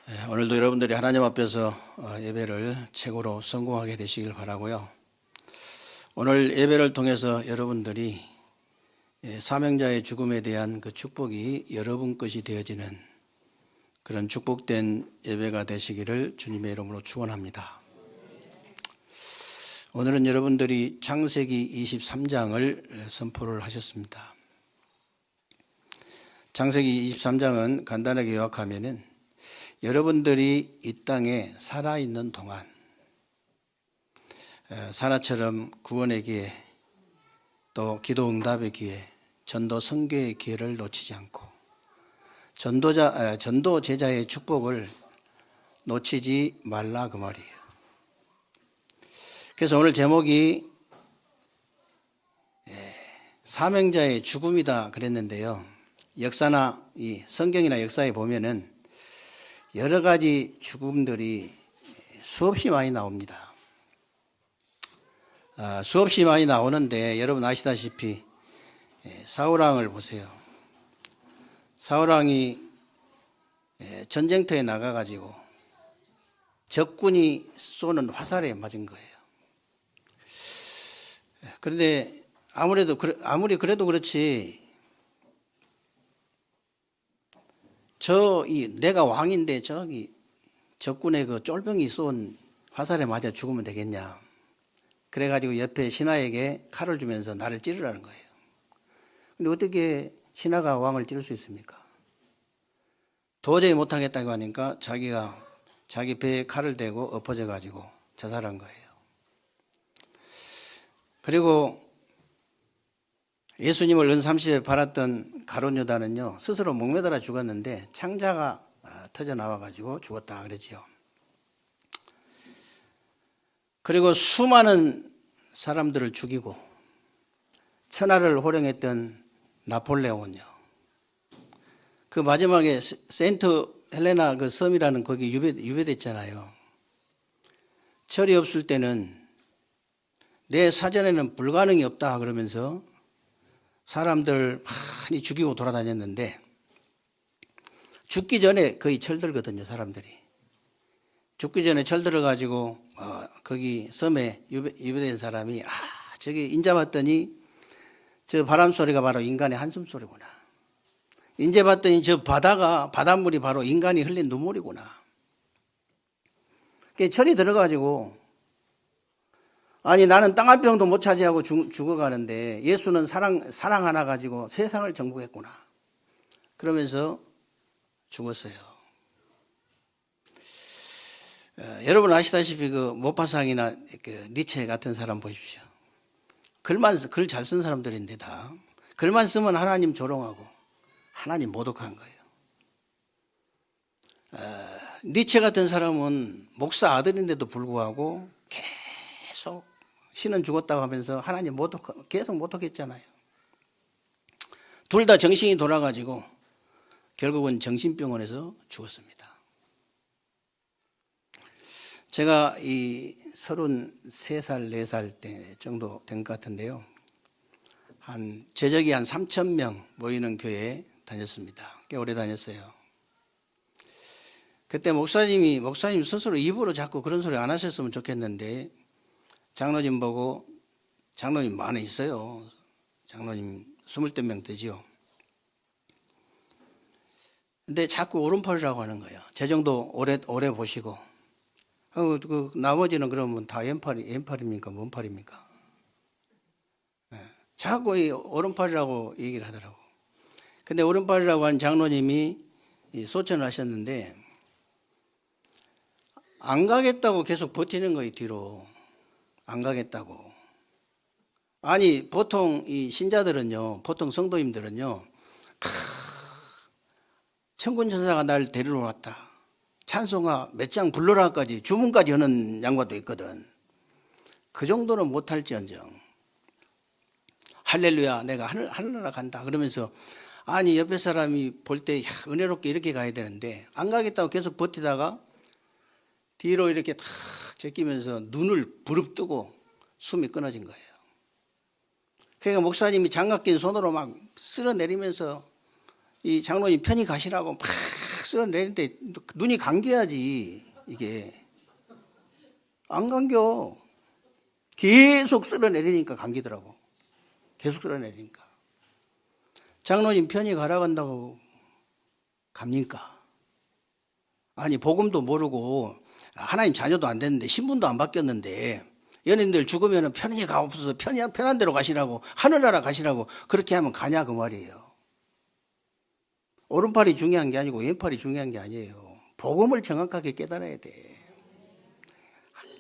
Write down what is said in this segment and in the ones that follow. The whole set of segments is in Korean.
오늘도 여러분들이 하나님 앞에서 예배를 최고로 성공하게 되시길 바라고요. 오늘 예배를 통해서 여러분들이 사명자의 죽음에 대한 그 축복이 여러분 것이 되어지는 그런 축복된 예배가 되시기를 주님의 이름으로 축원합니다. 오늘은 여러분들이 창세기 23장을 선포를 하셨습니다. 창세기 23장은 간단하게 요약하면은 여러분들이 이 땅에 살아있는 동안 사라처럼 구원의 기회, 또 기도 응답의 기회, 전도 선교의 기회를 놓치지 않고 전도 제자의 축복을 놓치지 말라 그 말이에요. 그래서 오늘 제목이 사명자의 죽음이다 그랬는데요. 역사나 이 성경이나 역사에 보면은 여러 가지 죽음들이 수없이 많이 나옵니다. 수없이 많이 나오는데 여러분 아시다시피 사울왕을 보세요. 사울왕이 전쟁터에 나가가지고 적군이 쏘는 화살에 맞은 거예요. 그런데 아무리 그래도 그렇지 내가 왕인데 저기 적군의 그 쫄병이 쏜 화살에 맞아 죽으면 되겠냐. 그래가지고 옆에 신하에게 칼을 주면서 나를 찌르라는 거예요. 근데 어떻게 신하가 왕을 찌를 수 있습니까? 도저히 못하겠다고 하니까 자기가 자기 배에 칼을 대고 엎어져가지고 자살한 거예요. 그리고 예수님을 은30에 팔았던 가룟 유다는요, 스스로 목매달아 죽었는데 창자가 터져 나와가지고 죽었다 그러지요. 그리고 수많은 사람들을 죽이고 천하를 호령했던 나폴레온요. 그 마지막에 세인트 헬레나 그 섬이라는 거기 유배됐잖아요. 철이 없을 때는 내 사전에는 불가능이 없다 그러면서 사람들 많이 죽이고 돌아다녔는데 죽기 전에 거의 철들거든요. 사람들이 죽기 전에 철들어가지고 거기 섬에 유배된 사람이 저기 인자봤더니 저 바람 소리가 바로 인간의 한숨 소리구나. 인제 봤더니 저 바닷물이 바로 인간이 흘린 눈물이구나. 철이 들어가지고 아니 나는 땅 한 평도 못 차지하고 죽어가는데 예수는 사랑 하나 가지고 세상을 정복했구나. 그러면서 죽었어요. 여러분 아시다시피 그 모파상이나 그 니체 같은 사람 보십시오. 글 잘 쓴 사람들인데 다 글만 쓰면 하나님 조롱하고 하나님 모독한 거예요. 니체 같은 사람은 목사 아들인데도 불구하고 계속 신은 죽었다고 하면서 하나님 계속 모독했잖아요. 둘 다 정신이 돌아가지고 결국은 정신병원에서 죽었습니다. 제가 이 33살, 4살 때 정도 된 것 같은데요. 제적이 한 3,000명 모이는 교회에 다녔습니다. 꽤 오래 다녔어요. 그때 목사님 스스로 입으로 자꾸 그런 소리 안 하셨으면 좋겠는데 장로님 보고, 장로님 많이 있어요. 장로님 20명 되지요. 근데 자꾸 오른팔이라고 하는 거예요. 제 정도 오래 보시고. 그 나머지는 그러면 다 왼팔입니까? 뭔 팔입니까? 자꾸 이 오른팔이라고 얘기를 하더라고. 근데 오른팔이라고 한 장로님이 소천을 하셨는데 안 가겠다고 계속 버티는 거예요, 뒤로. 안 가겠다고. 아니, 보통 이 신자들은요, 보통 성도님들은요, 천군천사가 날 데리러 왔다. 찬송가 몇 장 불러라까지 주문까지 하는 양반도 있거든. 그 정도는 못할지언정. 할렐루야, 내가 하늘나라 간다. 그러면서, 아니, 옆에 사람이 볼 때 은혜롭게 이렇게 가야 되는데, 안 가겠다고 계속 버티다가 뒤로 이렇게 탁 제끼면서 눈을 부릅뜨고 숨이 끊어진 거예요. 그러니까 목사님이 장갑 낀 손으로 막 쓸어내리면서 이 장로님 편히 가시라고 막 쓸어내는데 눈이 감겨야지. 이게 안 감겨. 계속 쓸어내리니까 감기더라고. 계속 쓸어내리니까. 장로님 편히 가라 간다고 갑니까? 아니 복음도 모르고 하나님 자녀도 안 됐는데 신분도 안 바뀌었는데 연예인들 죽으면 편히 가옵소서 편한 데로 가시라고 하늘나라 가시라고 그렇게 하면 가냐 그 말이에요. 오른팔이 중요한 게 아니고 왼팔이 중요한 게 아니에요. 복음을 정확하게 깨달아야 돼.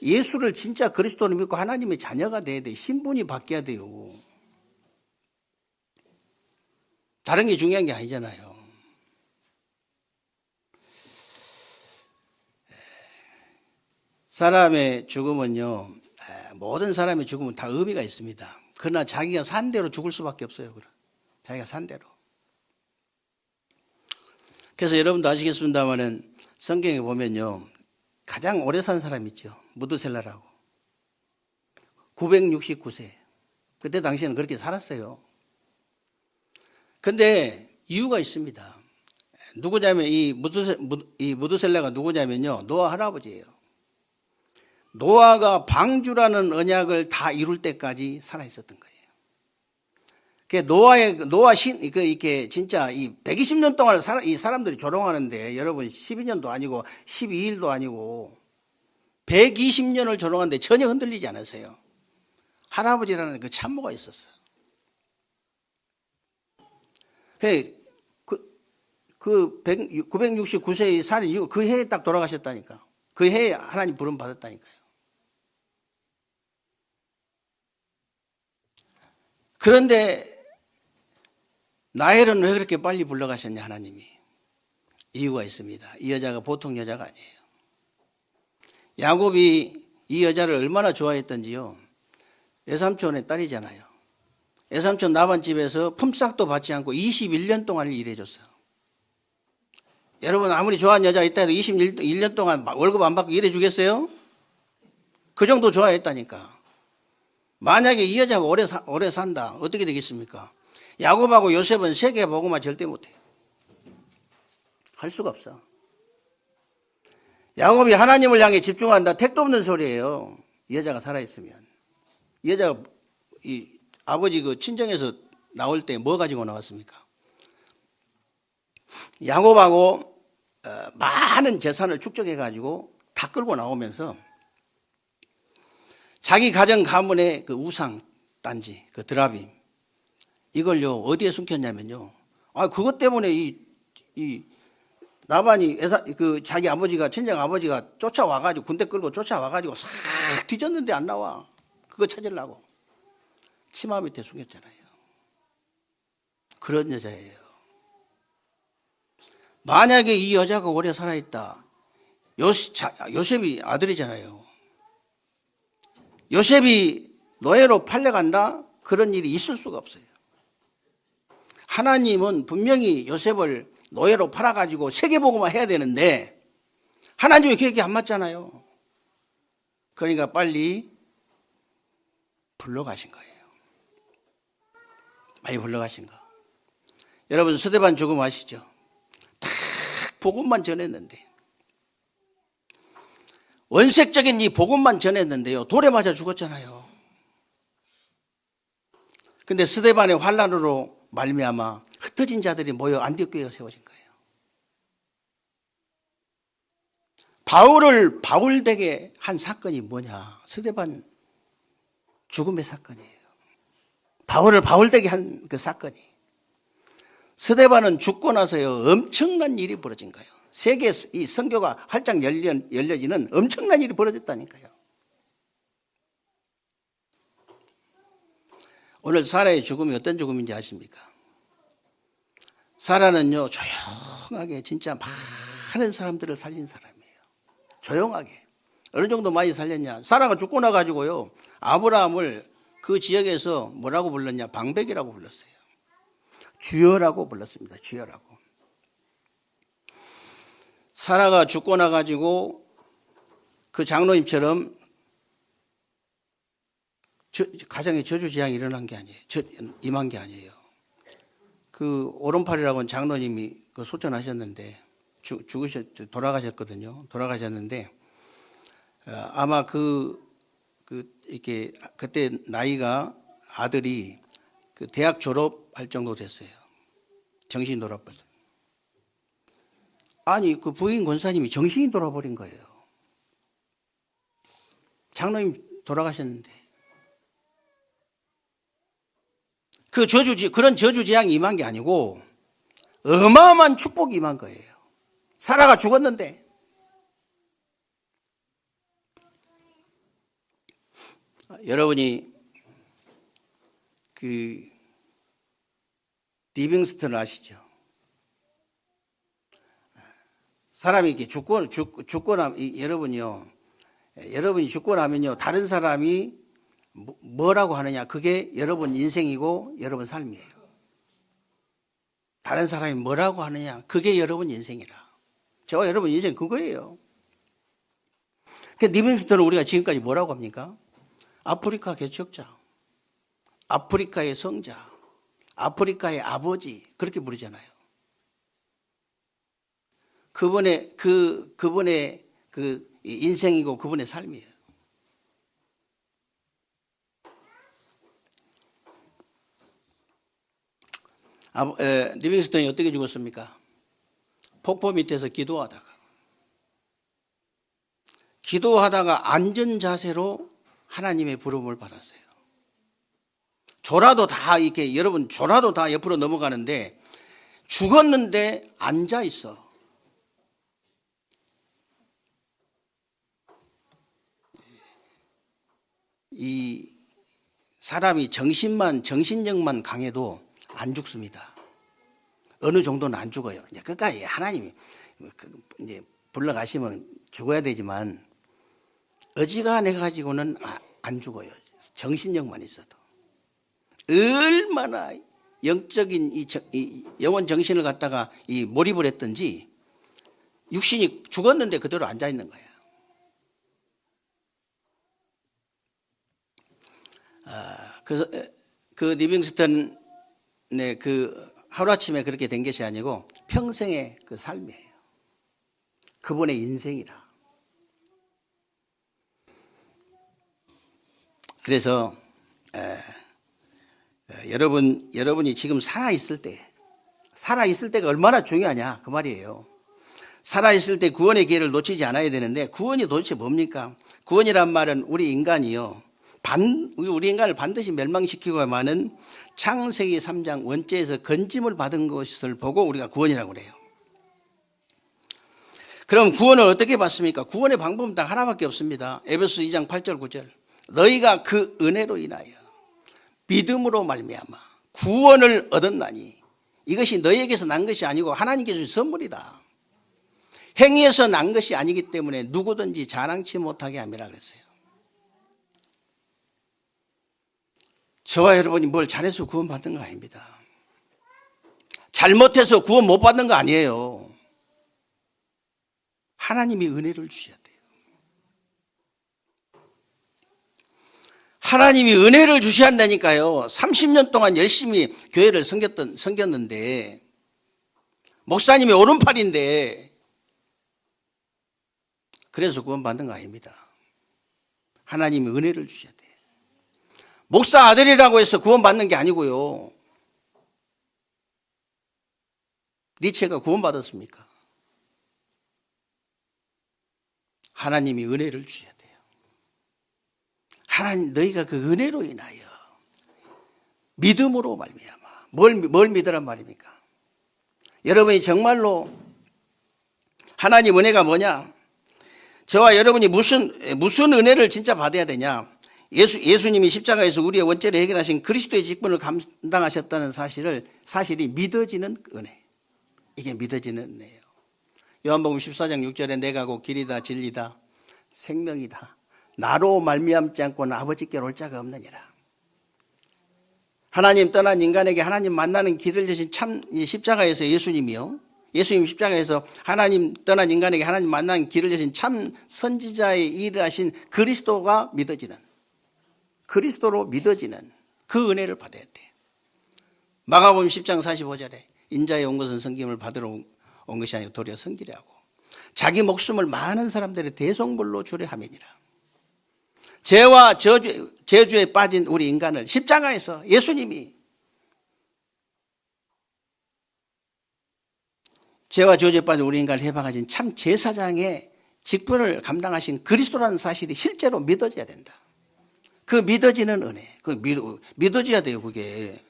예수를 진짜 그리스도를 믿고 하나님의 자녀가 돼야 돼. 신분이 바뀌어야 돼요. 다른 게 중요한 게 아니잖아요. 사람의 죽음은요, 모든 사람의 죽음은 다 의미가 있습니다. 그러나 자기가 산 대로 죽을 수밖에 없어요. 자기가 산 대로. 그래서 여러분도 아시겠습니다만은 성경에 보면요, 가장 오래 산 사람 있죠. 무드셀라라고. 969세. 그때 당시에는 그렇게 살았어요. 근데 이유가 있습니다. 누구냐면 이 무드셀라가 누구냐면요, 노아 할아버지예요. 노아가 방주라는 언약을 다 이룰 때까지 살아 있었던 거예요. 노아 이렇게 진짜 이 120년 동안 이 사람들이 조롱하는데 여러분 12년도 아니고 12일도 아니고 120년을 조롱하는데 전혀 흔들리지 않았어요. 할아버지라는 그 참모가 있었어요. 그 969세의 살인 이후 그 해에 딱 돌아가셨다니까. 그 해에 하나님 부름 받았다니까요. 그런데 나엘은 왜 그렇게 빨리 불러가셨냐 하나님이. 이유가 있습니다. 이 여자가 보통 여자가 아니에요. 야곱이 이 여자를 얼마나 좋아했던지요. 외삼촌의 딸이잖아요. 외삼촌 나반 집에서 품삯도 받지 않고 21년 동안 일해줬어요. 여러분 아무리 좋아하는 여자가 있다 해도 21년 동안 월급 안 받고 일해주겠어요? 그 정도 좋아했다니까. 만약에 이 여자가 오래 산다 어떻게 되겠습니까? 야곱하고 요셉은 세계복음화 절대 못해요. 할 수가 없어. 야곱이 하나님을 향해 집중한다. 택도 없는 소리예요. 이 여자가 살아있으면. 이 여자가 아버지 그 친정에서 나올 때 뭐 가지고 나왔습니까? 야곱하고 많은 재산을 축적해가지고 다 끌고 나오면서 자기 가정 가문의 그 우상 단지, 그 드라빔 이걸요 어디에 숨겼냐면요. 그것 때문에 이 나반이 그 자기 아버지가 친정 아버지가 쫓아와가지고 군대 끌고 쫓아와가지고 싹 뒤졌는데 안 나와. 그거 찾으려고 치마 밑에 숨겼잖아요. 그런 여자예요. 만약에 이 여자가 오래 살아있다. 요셉이 아들이잖아요. 요셉이 노예로 팔려간다? 그런 일이 있을 수가 없어요. 하나님은 분명히 요셉을 노예로 팔아가지고 세계복음화 해야 되는데 하나님이 그렇게 안 맞잖아요. 그러니까 빨리 불러가신 거예요. 많이 불러가신 거. 여러분 스데반 죽음 아시죠? 딱 복음만 전했는데 원색적인 이 복음만 전했는데요 돌에 맞아 죽었잖아요. 근데 스데반의 환난으로 말미암아 흩어진 자들이 모여 안디옥교회가 세워진 거예요. 바울을 바울되게 한 사건이 뭐냐? 스데반 죽음의 사건이에요. 바울을 바울되게 한 그 사건이. 스데반은 죽고 나서요 엄청난 일이 벌어진 거예요. 세계 이 선교가 활짝 열려지는 엄청난 일이 벌어졌다니까요. 오늘 사라의 죽음이 어떤 죽음인지 아십니까? 사라는요 조용하게 진짜 많은 사람들을 살린 사람이에요. 조용하게. 어느 정도 많이 살렸냐? 사라가 죽고 나가지고요 아브라함을 그 지역에서 뭐라고 불렀냐? 방백이라고 불렀어요. 주여라고 불렀습니다. 주여라고. 사라가 죽고 나가지고 그 장로님처럼 가정에 저주재앙이 일어난 게 아니에요. 임한 게 아니에요. 그 오른팔이라고 하는 장로님이 그 소천하셨는데 돌아가셨거든요. 돌아가셨는데 아마 이렇게 그때 나이가 아들이 그 대학 졸업할 정도 됐어요. 정신이 돌아버려. 아니 그 부인 권사님이 정신이 돌아버린 거예요. 장로님 돌아가셨는데 그런 저주재앙이 임한 게 아니고 어마어마한 축복이 임한 거예요. 사라가 죽었는데. 여러분이 그 리빙스턴을 아시죠? 사람이 이렇게 죽고 나면 여러분이 죽고 나면요 다른 사람이 뭐라고 하느냐 그게 여러분 인생이고 여러분 삶이에요. 다른 사람이 뭐라고 하느냐 그게 여러분 인생이라. 저와 여러분 인생 그거예요. 리빙스턴을 우리가 지금까지 뭐라고 합니까? 아프리카 개척자, 아프리카의 성자, 아프리카의 아버지 그렇게 부르잖아요. 그분의 그 인생이고 그분의 삶이에요. 리빙스턴이 어떻게 죽었습니까? 폭포 밑에서 기도하다가 안전 자세로 하나님의 부름을 받았어요. 조라도 다 이렇게 여러분 조라도 다 옆으로 넘어가는데 죽었는데 앉아 있어. 이 사람이 정신력만 강해도 안 죽습니다. 어느 정도는 안 죽어요. 이제 끝까지 하나님이 이제 불러가시면 죽어야 되지만 어지간해 가지고는 안 죽어요. 정신력만 있어도. 얼마나 영적인 이 영혼 정신을 갖다가 이 몰입을 했든지 육신이 죽었는데 그대로 앉아 있는 거야. 그래서 그 리빙스턴의 그 하루아침에 그렇게 된 것이 아니고 평생의 그 삶이에요. 그분의 인생이라. 그래서 여러분이 지금 살아있을 때가 얼마나 중요하냐 그 말이에요. 살아있을 때 구원의 기회를 놓치지 않아야 되는데 구원이 도대체 뭡니까? 구원이란 말은 우리 인간을 반드시 멸망시키고야만은 창세기 3장 원죄에서 건짐을 받은 것을 보고 우리가 구원이라고 그래요. 그럼 구원을 어떻게 받습니까? 구원의 방법은 딱 하나밖에 없습니다. 에베소 2장 8절 9절 너희가 그 은혜로 인하여 믿음으로 말미암아 구원을 얻었나니 이것이 너희에게서 난 것이 아니고 하나님께서 주신 선물이다. 행위에서 난 것이 아니기 때문에 누구든지 자랑치 못하게 함이라 그랬어요. 저와 여러분이 뭘 잘해서 구원 받는 거 아닙니다. 잘못해서 구원 못 받는 거 아니에요. 하나님이 은혜를 주셔야 돼요. 하나님이 은혜를 주셔야 한다니까요. 30년 동안 열심히 교회를 섬겼는데 목사님이 오른팔인데 그래서 구원 받는 거 아닙니다. 하나님이 은혜를 주셔야 돼요. 목사 아들이라고 해서 구원 받는 게 아니고요. 니체가 구원 받았습니까? 하나님이 은혜를 주셔야 돼요. 하나님 너희가 그 은혜로 인하여 믿음으로 말미암아 뭘 믿으란 말입니까? 여러분이 정말로 하나님 은혜가 뭐냐? 저와 여러분이 무슨 은혜를 진짜 받아야 되냐? 예수님이 십자가에서 우리의 원죄를 해결하신 그리스도의 직분을 감당하셨다는 사실이 믿어지는 은혜. 이게 믿어지는 은혜예요. 요한복음 14장 6절에 내가 곧 길이다 진리다 생명이다. 나로 말미암지 않고는 아버지께로 올 자가 없느니라. 하나님 떠난 인간에게 하나님 만나는 길을 주신 참 십자가에서 예수님 십자가에서 하나님 떠난 인간에게 하나님 만나는 길을 주신 참 선지자의 일을 하신 그리스도로 믿어지는 그 은혜를 받아야 돼. 마가복음 10장 45절에 인자의 온 것은 섬김을 받으러 온 것이 아니고 도리어 섬기려 하고 자기 목숨을 많은 사람들의 대속물로 주려 함이니라. 죄와 저주에 빠진 우리 인간을 십자가에서 예수님이 죄와 저주에 빠진 우리 인간을 해방하신 참 제사장의 직분을 감당하신 그리스도라는 사실이 실제로 믿어져야 된다. 그 믿어지는 은혜, 믿어져야 돼요. 그게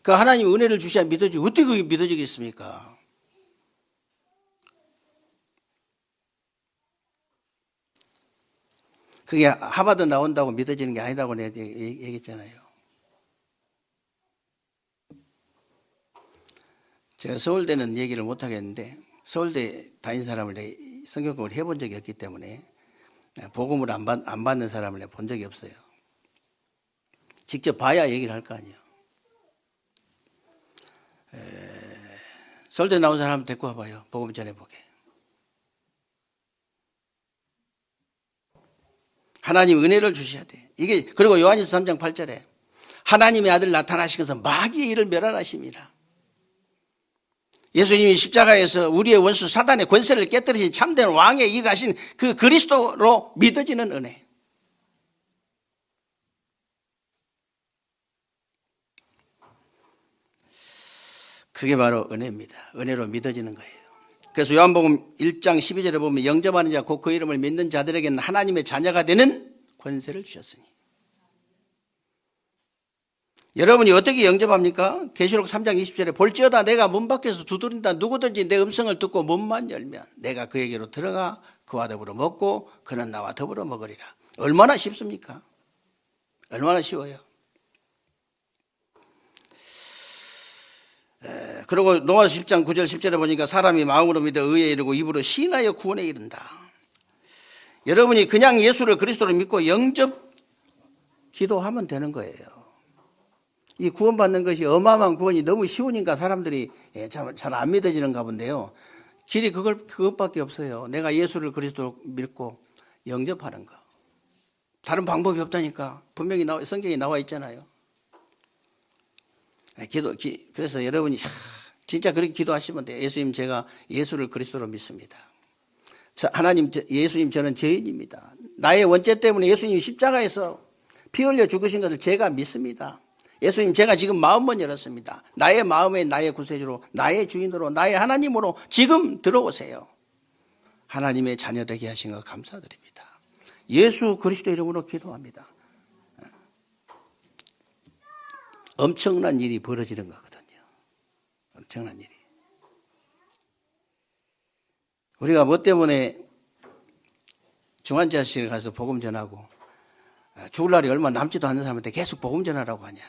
그 하나님 은혜를 주셔야 믿어지고 어떻게 그게 믿어지겠습니까? 그게 하버드 나온다고 믿어지는 게 아니라고 내가 얘기했잖아요. 제가 서울대는 얘기를 못 하겠는데 서울대 다닌 사람을 성경 공부를 해본 적이 없기 때문에 복음을 안 받는 사람을 본 적이 없어요. 직접 봐야 얘기를 할 거 아니에요. 서울대 나온 사람 데리고 와봐요. 복음 전해보게. 하나님 은혜를 주셔야 돼. 이게 그리고 요한일서 3장 8절에 하나님의 아들 나타나시면서 마귀의 일을 멸하심이라. 예수님이 십자가에서 우리의 원수 사단의 권세를 깨뜨리신 참된 왕의 일을 하신 그 그리스도로 믿어지는 은혜. 그게 바로 은혜입니다. 은혜로 믿어지는 거예요. 그래서 요한복음 1장 12절에 보면 영접하는 자 곧 그 이름을 믿는 자들에게는 하나님의 자녀가 되는 권세를 주셨으니. 여러분이 어떻게 영접합니까? 계시록 3장 20절에 볼지어다 내가 문 밖에서 두드린다. 누구든지 내 음성을 듣고 문만 열면 내가 그에게로 들어가 그와 더불어 먹고 그는 나와 더불어 먹으리라. 얼마나 쉽습니까? 얼마나 쉬워요. 그리고 로마서 10장 9절 10절에 보니까 사람이 마음으로 믿어 의에 이르고 입으로 시인하여 구원에 이른다. 여러분이 그냥 예수를 그리스도로 믿고 영접 기도하면 되는 거예요. 이 구원받는 것이 어마어마한 구원이 너무 쉬우니까 사람들이 잘 안 믿어지는가 본데요. 길이 그것밖에 없어요. 내가 예수를 그리스도로 믿고 영접하는 거. 다른 방법이 없다니까. 분명히 성경에 나와 있잖아요. 그래서 여러분이 진짜 그렇게 기도하시면 돼요. 예수님, 제가 예수를 그리스도로 믿습니다. 하나님, 예수님, 저는 죄인입니다. 나의 원죄 때문에 예수님이 십자가에서 피 흘려 죽으신 것을 제가 믿습니다. 예수님, 제가 지금 마음만 열었습니다. 나의 마음에 나의 구세주로, 나의 주인으로, 나의 하나님으로 지금 들어오세요. 하나님의 자녀 되게 하신 것 감사드립니다. 예수 그리스도 이름으로 기도합니다. 엄청난 일이 벌어지는 거거든요. 엄청난 일이. 우리가 뭐 때문에 중환자실에 가서 복음 전하고 죽을 날이 얼마 남지도 않는 사람한테 계속 복음 전하라고 하냐.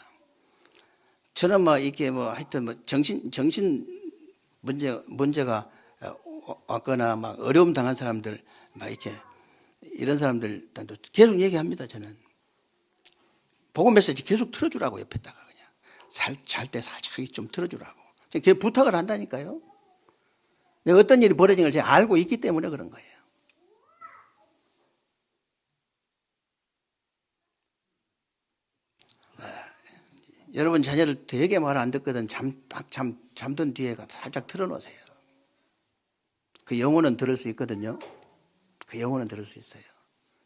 저는 이렇게 하여튼 정신 문제가 왔거나 어려움 당한 사람들 이렇게 이런 사람들도 계속 얘기합니다. 저는 복음 메시지 계속 틀어주라고 옆에다가 그냥 잘 때 살짝 좀 틀어주라고. 그게 부탁을 한다니까요. 내가 어떤 일이 벌어진 걸 제가 알고 있기 때문에 그런 거예요. 여러분 자녀들 되게 말 안 듣거든. 잠든 뒤에 살짝 틀어놓으세요. 그 영혼은 들을 수 있거든요. 그 영혼은 들을 수 있어요.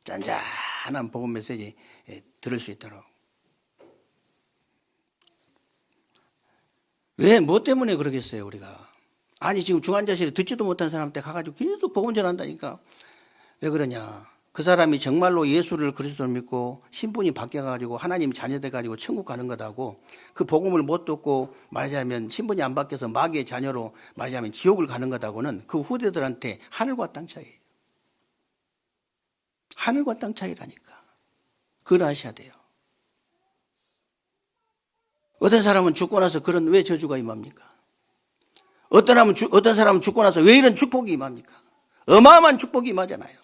짠짠한 복음 메시지 들을 수 있도록. 왜, 뭐 때문에 그러겠어요, 우리가? 아니, 지금 중환자실에 듣지도 못한 사람한테 가가지고 계속 복음 전한다니까. 왜 그러냐? 그 사람이 정말로 예수를 그리스도를 믿고 신분이 바뀌어가지고 하나님 자녀 돼가지고 천국 가는 거다고 그 복음을 못 듣고 말하자면 신분이 안 바뀌어서 마귀의 자녀로 말하자면 지옥을 가는 거다고는 그 후대들한테 하늘과 땅 차이예요. 하늘과 땅 차이라니까. 그걸 아셔야 돼요. 어떤 사람은 죽고 나서 그런 왜 저주가 임합니까? 어떤 사람은 죽고 나서 왜 이런 축복이 임합니까? 어마어마한 축복이 임하잖아요.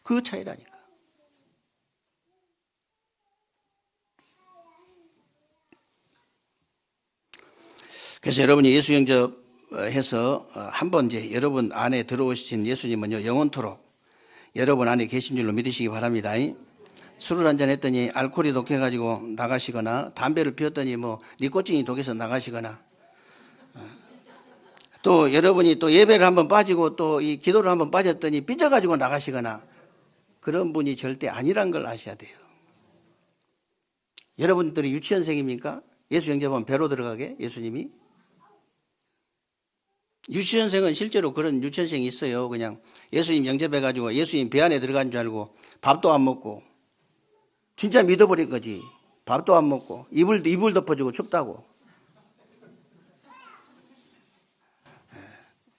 그 차이라니까. 그래서 여러분이 예수 영접해서 한번 이제 여러분 안에 들어오신 예수님은요 영원토록 여러분 안에 계신 줄로 믿으시기 바랍니다. 술을 한잔 했더니 알코올이 독해가지고 나가시거나 담배를 피웠더니 니코틴이 독해서 나가시거나 또 여러분이 또 예배를 한번 빠지고 또 이 기도를 한번 빠졌더니 삐져가지고 나가시거나 그런 분이 절대 아니란 걸 아셔야 돼요. 여러분들이 유치원생입니까? 예수 영접하면 배로 들어가게 예수님이? 유치원생은 실제로 그런 유치원생이 있어요. 그냥 예수님 영접해가지고 예수님 배 안에 들어간 줄 알고 밥도 안 먹고 진짜 믿어버린 거지. 밥도 안 먹고 이불 덮어주고 춥다고.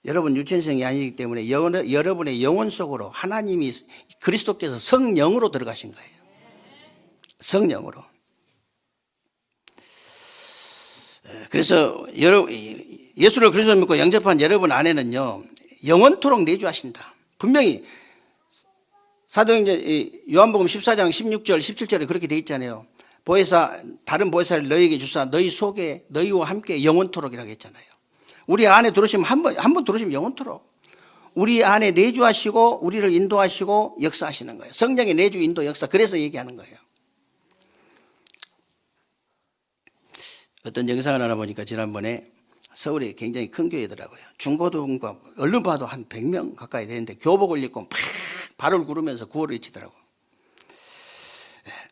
여러분 유치원생이 아니기 때문에 여러분의 영혼 속으로 하나님이 그리스도께서 성령으로 들어가신 거예요. 성령으로. 그래서 예수를 그리스도 믿고 영접한 여러분 안에는요 영원토록 내주하신다. 분명히 사도행전 요한복음 14장 16절 17절에 그렇게 돼 있잖아요. 다른 보혜사를 너희에게 주사 너희 속에 너희와 함께 영원토록이라고 했잖아요. 우리 안에 들어오시면 한 번 들어오시면 영원토록 우리 안에 내주하시고 우리를 인도하시고 역사하시는 거예요. 성령의 내주 인도 역사. 그래서 얘기하는 거예요. 어떤 영상을 하나 보니까 지난번에 서울에 굉장히 큰 교회더라고요. 중고등과 얼른 봐도 한 100명 가까이 되는데 교복을 입고 막 발을 구르면서 구호를 외치더라고요.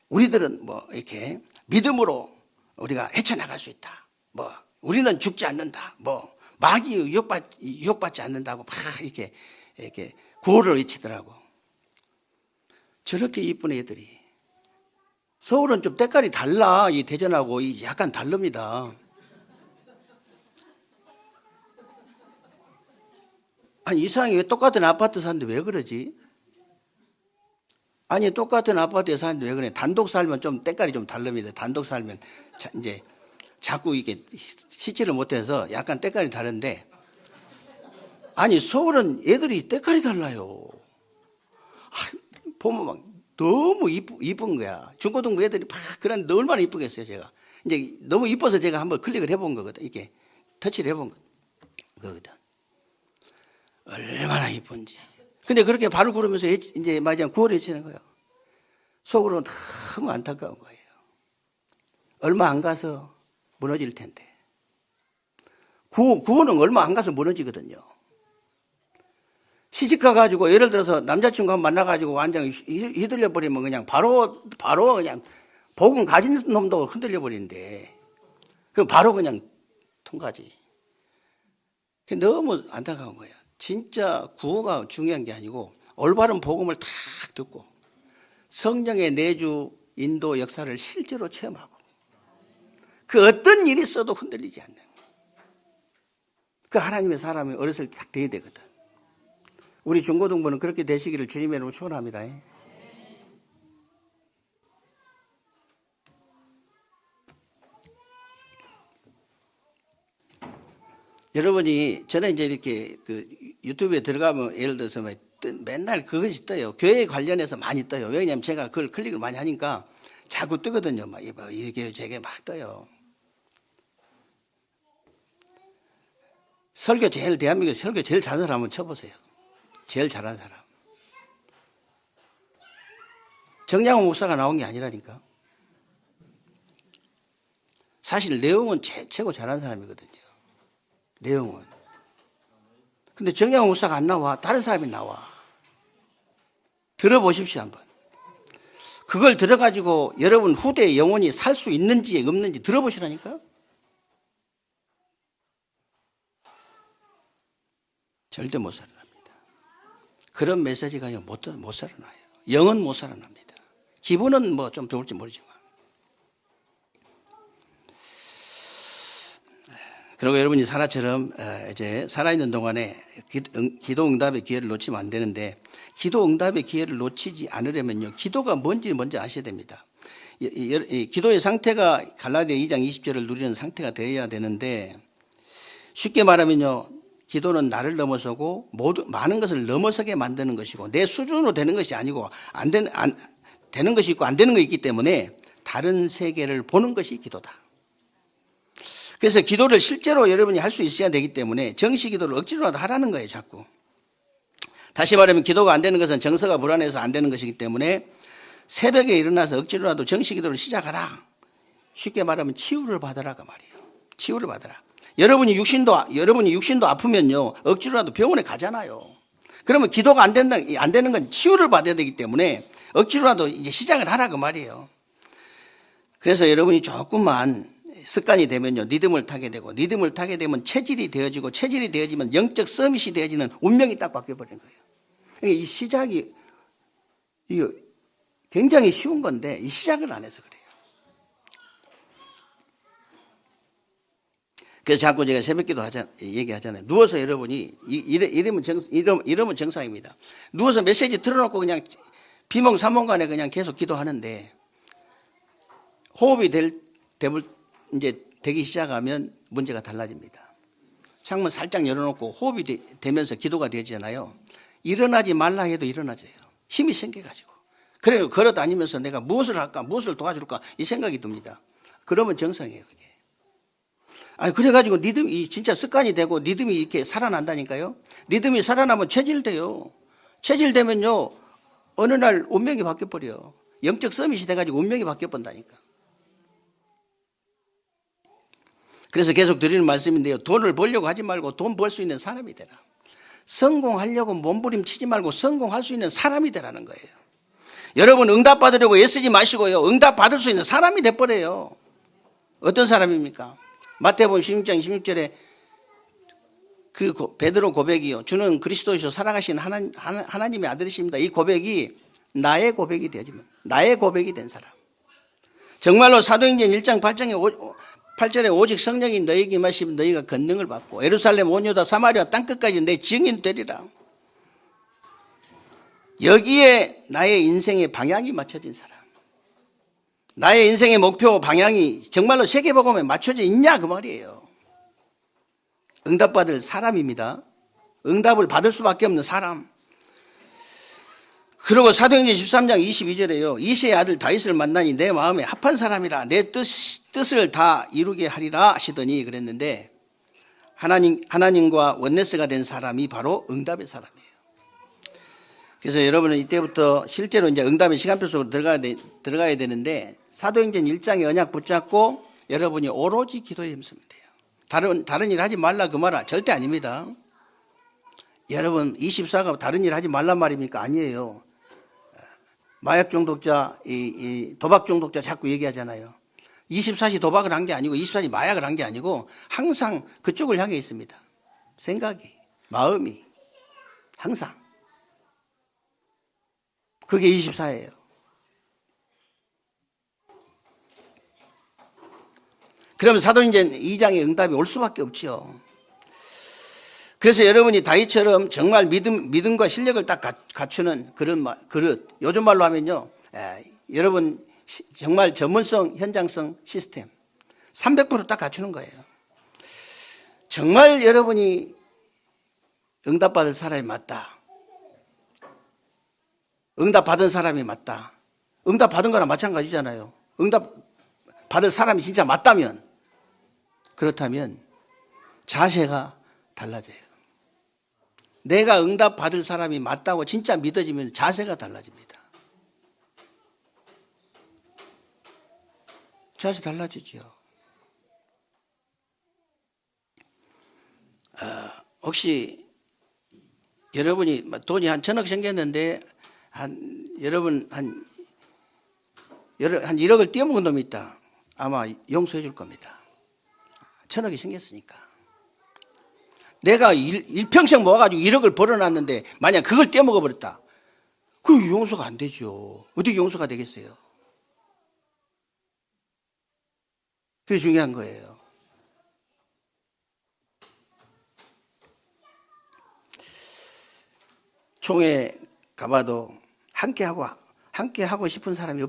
우리들은 뭐 이렇게 믿음으로 우리가 헤쳐나갈 수 있다. 뭐 우리는 죽지 않는다. 뭐 마귀 유혹받지 않는다고 막 이렇게 구호를 외치더라고. 저렇게 이쁜 애들이 서울은 좀 때깔이 달라. 이 대전하고 약간 다릅니다. 아니 이상하게 왜 똑같은 아파트 사는데 왜 그러지? 아니 똑같은 아파트에 사는데 왜 그래? 단독 살면 좀 때깔이 좀 다릅니다. 단독 살면 이제 자꾸 이게 씻지를 못해서 약간 때깔이 다른데 아니 서울은 애들이 때깔이 달라요. 보면 막 너무 이쁜 거야. 중고등부 애들이 막 그런데 얼마나 이쁘겠어요 제가. 이제 너무 이뻐서 제가 한번 클릭을 해본 거거든. 이게 터치를 해본 거거든. 얼마나 이쁜지. 근데 그렇게 발을 구르면서 이제 마지막 구호를 외치는 거예요. 속으로 너무 안타까운 거예요. 얼마 안 가서 무너질 텐데. 구호는 얼마 안 가서 무너지거든요. 시집가가지고 예를 들어서 남자친구 한번 만나가지고 완전 휘둘려버리면 그냥 바로 그냥 복음 가진 놈도 흔들려버리는데 그럼 바로 그냥 통과지. 너무 안타까운 거예요. 진짜 구호가 중요한 게 아니고 올바른 복음을 탁 듣고 성령의 내주 인도 역사를 실제로 체험하고 그 어떤 일이 있어도 흔들리지 않는 그 하나님의 사람이 어렸을 때 딱 돼야 되거든. 우리 중고등부는 그렇게 되시기를 주님의 이름으로 축원합니다. 여러분이 저는 이제 이렇게 그 유튜브에 들어가면 예를 들어서 맨날 그것이 떠요. 교회 관련해서 많이 떠요. 왜냐하면 제가 그걸 클릭을 많이 하니까 자꾸 뜨거든요. 막 이게 저게 막 떠요. 대한민국 설교 제일 잘하는 사람 한번 쳐보세요. 제일 잘하는 사람. 정량훈 목사가 나온 게 아니라니까. 사실 내용은 최고 잘하는 사람이거든요. 내용은. 근데 정량훈 목사가 안 나와. 다른 사람이 나와. 들어보십시오 한번. 그걸 들어가지고 여러분 후대의 영혼이 살 수 있는지 없는지 들어보시라니까. 절대 못 살아납니다. 그런 메시지가 못 살아나요. 영은 못 살아납니다. 기분은 뭐 좀 좋을지 모르지만. 그리고 여러분이 사라처럼 이제 살아있는 동안에 기도 응답의 기회를 놓치면 안 되는데 기도 응답의 기회를 놓치지 않으려면요. 기도가 뭔지 먼저 아셔야 됩니다. 기도의 상태가 갈라디아 2장 20절을 누리는 상태가 되어야 되는데 쉽게 말하면요. 기도는 나를 넘어서고 많은 것을 넘어서게 만드는 것이고 내 수준으로 되는 것이 아니고 되는 것이 있고 안 되는 것이 있기 때문에 다른 세계를 보는 것이 기도다. 그래서 기도를 실제로 여러분이 할 수 있어야 되기 때문에 정시 기도를 억지로라도 하라는 거예요, 자꾸. 다시 말하면 기도가 안 되는 것은 정서가 불안해서 안 되는 것이기 때문에 새벽에 일어나서 억지로라도 정시 기도를 시작하라. 쉽게 말하면 치유를 받으라가 말이에요. 치유를 받으라. 여러분이 육신도 아프면요, 억지로라도 병원에 가잖아요. 그러면 기도가 안 되는 건 치유를 받아야 되기 때문에 억지로라도 이제 시작을 하라 그 말이에요. 그래서 여러분이 조금만 습관이 되면요, 리듬을 타게 되고, 리듬을 타게 되면 체질이 되어지고, 체질이 되어지면 영적 서밋이 되어지는 운명이 딱 바뀌어버리는 거예요. 그러니까 이 시작이 이거 굉장히 쉬운 건데 이 시작을 안 해서 그래요. 그래서 자꾸 제가 새벽기도 얘기하잖아요. 누워서 여러분이 이러면 정상입니다. 누워서 메시지 틀어놓고 그냥 비몽사몽간에 그냥 계속 기도하는데 호흡이 이제 되기 시작하면 문제가 달라집니다. 창문 살짝 열어놓고 호흡이 되면서 기도가 되잖아요. 일어나지 말라 해도 일어나져요. 힘이 생겨가지고. 그래요. 걸어 다니면서 내가 무엇을 할까, 무엇을 도와줄까 이 생각이 듭니다. 그러면 정상이에요. 그게. 아니 그래가지고 리듬이 진짜 습관이 되고 리듬이 이렇게 살아난다니까요. 리듬이 살아나면 체질돼요. 체질되면요 어느 날 운명이 바뀌어버려요. 영적 서밋이 돼가지고 운명이 바뀌어본다니까. 그래서 계속 드리는 말씀인데요. 돈을 벌려고 하지 말고 돈 벌 수 있는 사람이 되라. 성공하려고 몸부림치지 말고 성공할 수 있는 사람이 되라는 거예요. 여러분 응답 받으려고 애쓰지 마시고요. 응답 받을 수 있는 사람이 돼버려요. 어떤 사람입니까? 마태복음 16장 16절에 그 베드로 고백이요. 주는 그리스도이시오 살아가신 하나님의 아들이십니다. 이 고백이 나의 고백이 되어지면 나의 고백이 된 사람. 정말로 사도행전 1장 8절에 오직 성령이 너희에게 임하시면 너희가 권능을 받고 예루살렘 온 유다 사마리아 땅끝까지 내 증인 되리라. 여기에 나의 인생의 방향이 맞춰진 사람. 나의 인생의 목표 방향이 정말로 세계복음에 맞춰져 있냐 그 말이에요. 응답받을 사람입니다. 응답을 받을 수밖에 없는 사람. 그리고 사도행전 13장 22절에요. 이새의 아들 다윗을 만나니 내 마음에 합한 사람이라 내 뜻을 다 이루게 하리라 하시더니 그랬는데 하나님과 원네스가 된 사람이 바로 응답의 사람이에요. 그래서 여러분은 이때부터 실제로 이제 응답의 시간표 속으로 들어가야 되는데 사도행전 1장의 언약 붙잡고 여러분이 오로지 기도에 힘쓰면 돼요. 다른 일 하지 말라 그 말아 절대 아닙니다. 여러분 24가 다른 일 하지 말란 말입니까? 아니에요. 마약 중독자, 도박 중독자 자꾸 얘기하잖아요. 24시 도박을 한 게 아니고 24시 마약을 한 게 아니고 항상 그쪽을 향해 있습니다. 생각이, 마음이 항상. 그게 24예요. 그러면 사도행전 2장의 응답이 올 수밖에 없죠. 그래서 여러분이 다윗처럼 정말 믿음과 실력을 딱 갖추는 그런 그릇. 요즘 말로 하면요. 여러분 정말 전문성, 현장성 시스템 300% 딱 갖추는 거예요. 정말 여러분이 응답받을 사람이 맞다. 응답받은 사람이 맞다. 응답받은 거랑 마찬가지잖아요. 응답받을 사람이 진짜 맞다면 그렇다면 자세가 달라져요. 내가 응답받을 사람이 맞다고 진짜 믿어지면 자세가 달라집니다. 자세 달라지죠. 혹시 여러분이 돈이 한 1,000억 생겼는데 여러분 한 1억을 떼어먹은 놈이 있다. 아마 용서해 줄 겁니다. 1,000억이 생겼으니까. 내가 일평생 모아가지고 1억을 벌어놨는데 만약 그걸 떼어먹어 버렸다. 그 용서가 안 되죠. 어떻게 용서가 되겠어요? 그게 중요한 거예요. 총회 가봐도 함께 하고 싶은 사람이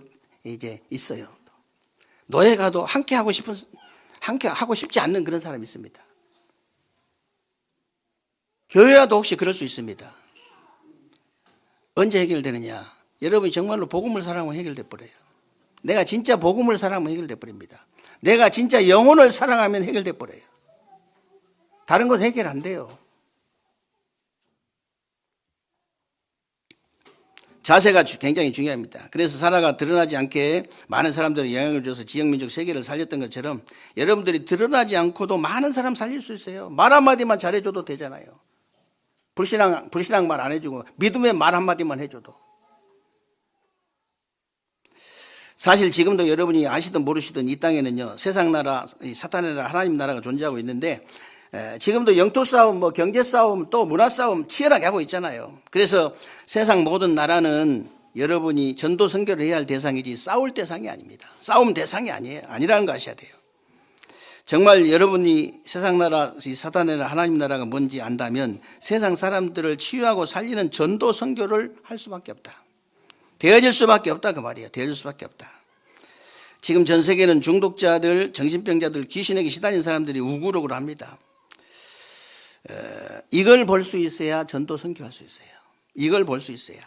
이제 있어요. 노예 가도 함께 하고 싶지 않는 그런 사람이 있습니다. 교회라도 혹시 그럴 수 있습니다. 언제 해결되느냐? 여러분이 정말로 복음을 사랑하면 해결돼 버려요. 내가 진짜 복음을 사랑하면 해결돼 버립니다. 내가 진짜 영혼을 사랑하면 해결돼 버려요. 다른 건 해결 안 돼요. 자세가 굉장히 중요합니다. 그래서 사라가 드러나지 않게 많은 사람들이 영향을 줘서 지역민족 세계를 살렸던 것처럼 여러분들이 드러나지 않고도 많은 사람 살릴 수 있어요. 말 한마디만 잘해줘도 되잖아요. 불신앙 말 안 해주고 믿음의 말 한마디만 해줘도. 사실 지금도 여러분이 아시든 모르시든 이 땅에는요, 세상 나라, 사탄의 나라, 하나님 나라가 존재하고 있는데, 지금도 영토 싸움, 뭐 경제 싸움, 또 문화 싸움 치열하게 하고 있잖아요. 그래서 세상 모든 나라는 여러분이 전도 선교를 해야 할 대상이지 싸울 대상이 아닙니다. 싸움 대상이 아니라는 거 아셔야 돼요. 정말 여러분이 세상 나라, 사탄의 나라, 하나님 나라가 뭔지 안다면 세상 사람들을 치유하고 살리는 전도 선교를 할 수밖에 없다. 되어질 수밖에 없다 그 말이에요. 되어질 수밖에 없다. 지금 전 세계는 중독자들, 정신병자들, 귀신에게 시달린 사람들이 우구르구를 합니다. 이걸 볼 수 있어야 전도 선교할 수 있어요. 이걸 볼 수 있어야.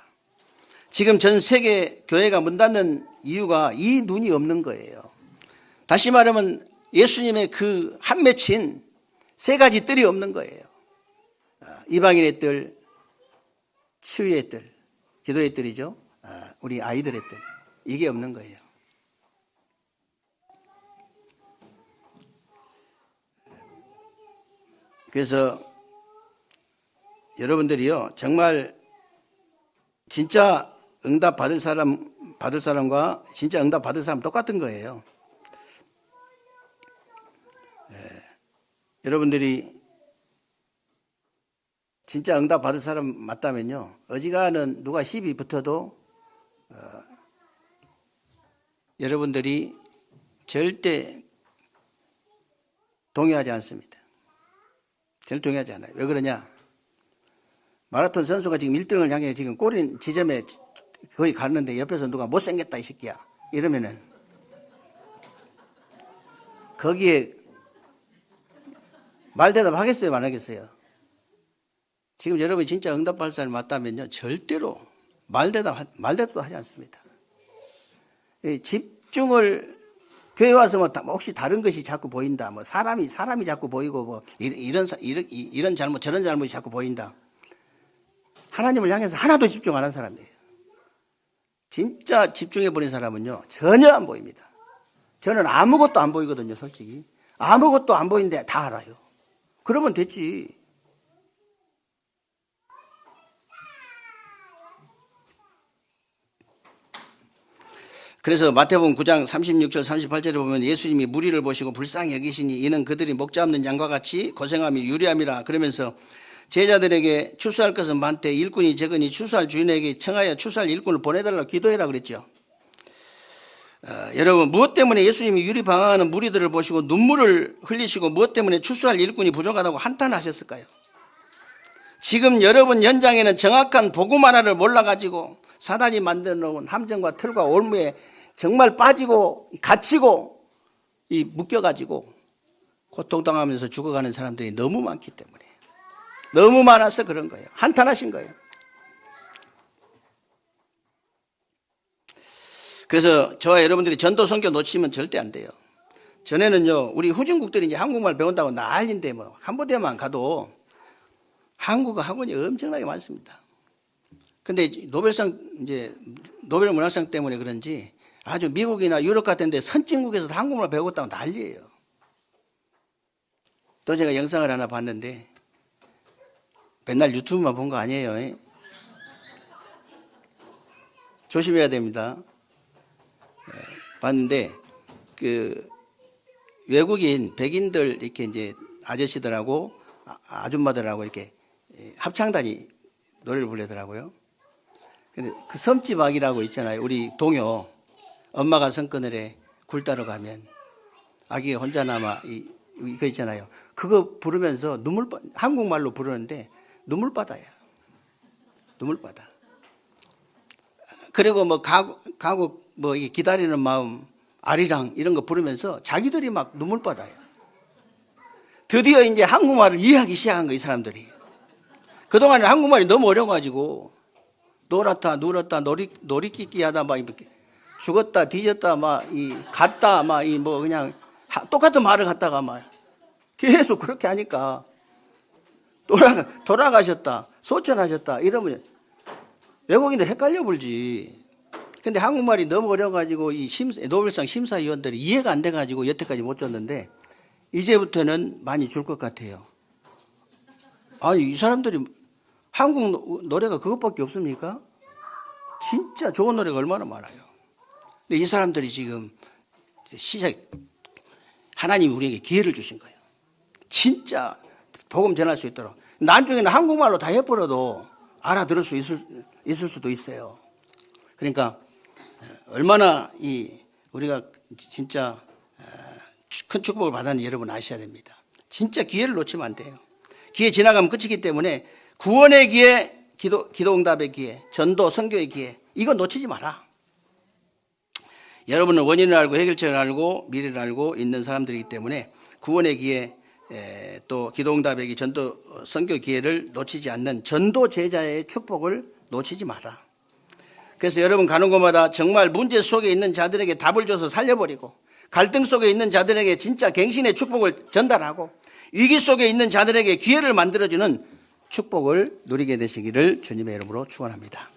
지금 전 세계 교회가 문 닫는 이유가 이 눈이 없는 거예요. 다시 말하면 예수님의 그 한 맺힌 세 가지 뜰이 없는 거예요. 이방인의 뜰, 치유의 뜰, 기도의 뜰이죠. 우리 아이들의 뜰. 이게 없는 거예요. 그래서 여러분들이요, 정말 진짜 응답 받을 사람과 진짜 응답 받을 사람 똑같은 거예요. 여러분들이 진짜 응답 받을 사람 맞다면요, 어지간한 누가 시비 붙어도 여러분들이 절대 동의하지 않습니다. 절대 동의하지 않아요. 왜 그러냐? 마라톤 선수가 지금 1등을 향해 지금 꼬린 지점에 거의 갔는데 옆에서 누가 못생겼다 이 새끼야 이러면은 거기에 말대답 하겠어요? 안 하겠어요? 지금 여러분이 진짜 응답받을 사람이 맞다면요, 절대로 말대답도 하지 않습니다. 집중을, 교회 와서 뭐 혹시 다른 것이 자꾸 보인다, 뭐 사람이 자꾸 보이고 뭐 이런 잘못 저런 잘못이 자꾸 보인다. 하나님을 향해서 하나도 집중 안 한 사람이에요. 진짜 집중해버린 사람은요, 전혀 안 보입니다. 저는 아무것도 안 보이거든요, 솔직히. 아무것도 안 보이는데 다 알아요. 그러면 됐지. 그래서 마태복음 9장 36절 38절에 보면 예수님이 무리를 보시고 불쌍히 여기시니 이는 그들이 목자 없는 양과 같이 고생함이 유리함이라 그러면서 제자들에게 추수할 것은 많되 일꾼이 적으니 추수할 주인에게 청하여 추수할 일꾼을 보내달라고 기도해라 그랬죠. 여러분, 무엇 때문에 예수님이 유리방황하는 무리들을 보시고 눈물을 흘리시고 무엇 때문에 추수할 일꾼이 부족하다고 한탄하셨을까요? 지금 여러분 현장에는 정확한 복음 하나를 몰라가지고 사단이 만들어 놓은 함정과 틀과 올무에 정말 빠지고 갇히고 묶여가지고 고통당하면서 죽어가는 사람들이 너무 많기 때문에, 너무 많아서 그런 거예요. 한탄하신 거예요. 그래서 저와 여러분들이 전도 선교 놓치면 절대 안 돼요. 전에는요, 우리 후진국들이 이제 한국말 배운다고 난리인데 뭐 한부대만 가도 한국어 학원이 엄청나게 많습니다. 근데 노벨 문학상 때문에 그런지 아주 미국이나 유럽 같은 데 선진국에서도 한국말 배우겠다고 난리예요. 또 제가 영상을 하나 봤는데, 맨날 유튜브만 본 거 아니에요. 조심해야 됩니다. 봤는데, 외국인, 백인들, 이렇게 이제 아저씨들하고 아줌마들하고 이렇게 합창단이 노래를 부르더라고요. 근데 그 섬지박이라고 있잖아요. 우리 동요. 엄마가 성그늘에 굴 따러 가면 아기가 혼자 남아, 이거 있잖아요. 그거 부르면서 한국말로 부르는데 눈물바다야. 눈물바다. 그리고 뭐 가고 뭐 기다리는 마음, 아리랑 이런 거 부르면서 자기들이 막 눈물바다야. 드디어 이제 한국말을 이해하기 시작한 거, 이 사람들이. 그동안에 한국말이 너무 어려워가지고 놀았다 눌었다 놀이끼끼 하다 막 죽었다 뒤졌다 막 갔다 막 뭐 그냥 똑같은 말을 갖다가 막 계속 그렇게 하니까 돌아가셨다 소천하셨다 이러면 외국인들 헷갈려 볼지. 근데 한국말이 너무 어려가지고 이 노벨상 심사위원들이 이해가 안 돼가지고 여태까지 못 줬는데 이제부터는 많이 줄 것 같아요. 아니, 이 사람들이 한국 노래가 그것밖에 없습니까? 진짜 좋은 노래가 얼마나 많아요. 근데 이 사람들이 지금 하나님이 우리에게 기회를 주신 거예요. 진짜 복음 전할 수 있도록. 나중에는 한국말로 다 해버려도 알아들을 수 있을 수도 있어요. 그러니까 얼마나 우리가 진짜 큰 축복을 받았는지 여러분 아셔야 됩니다. 진짜 기회를 놓치면 안 돼요. 기회 지나가면 끝이기 때문에 구원의 기회, 기도응답의 기회, 전도, 선교의 기회, 이거 놓치지 마라. 여러분은 원인을 알고 해결책을 알고 미래를 알고 있는 사람들이기 때문에 구원의 기회, 또 기도응답의 기회, 전도, 선교 기회를 놓치지 않는 전도 제자의 축복을 놓치지 마라. 그래서 여러분 가는 곳마다 정말 문제 속에 있는 자들에게 답을 줘서 살려버리고, 갈등 속에 있는 자들에게 진짜 갱신의 축복을 전달하고, 위기 속에 있는 자들에게 기회를 만들어주는 축복을 누리게 되시기를 주님의 이름으로 축원합니다.